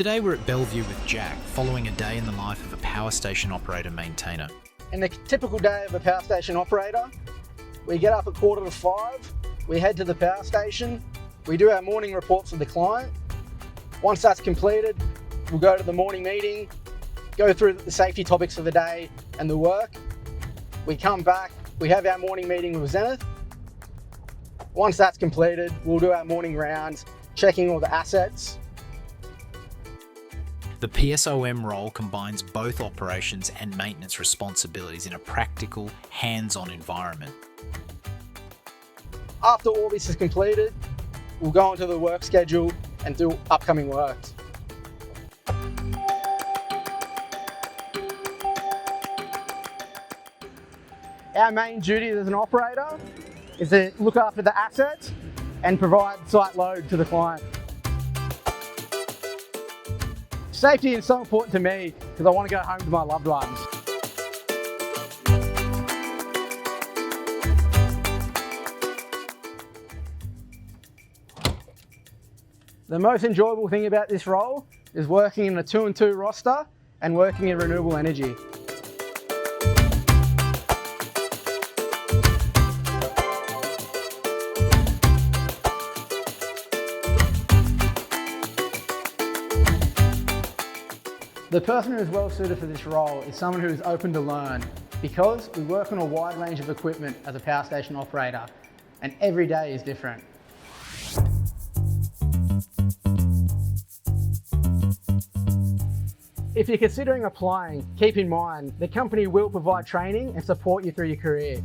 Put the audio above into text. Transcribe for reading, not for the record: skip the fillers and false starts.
Today we're at Bellevue with Jack, following a day in the life of a power station operator maintainer. In the typical day of a power station operator, we get up at 5:15, we head to the power station, we do our morning reports with the client. Once that's completed, we'll go to the morning meeting, go through the safety topics for the day and the work. We come back, we have our morning meeting with Zenith. Once that's completed, we'll do our morning rounds, checking all the assets. The PSOM role combines both operations and maintenance responsibilities in a practical, hands-on environment. After all this is completed, we'll go onto the work schedule and do upcoming works. Our main duty as an operator is to look after the assets and provide site load to the client. Safety is so important to me because I want to go home to my loved ones. The most enjoyable thing about this role is working in a 2-and-2 roster and working in renewable energy. The person who is well suited for this role is someone who is open to learn, because we work on a wide range of equipment as a power station operator, and every day is different. If you're considering applying, keep in mind the company will provide training and support you through your career.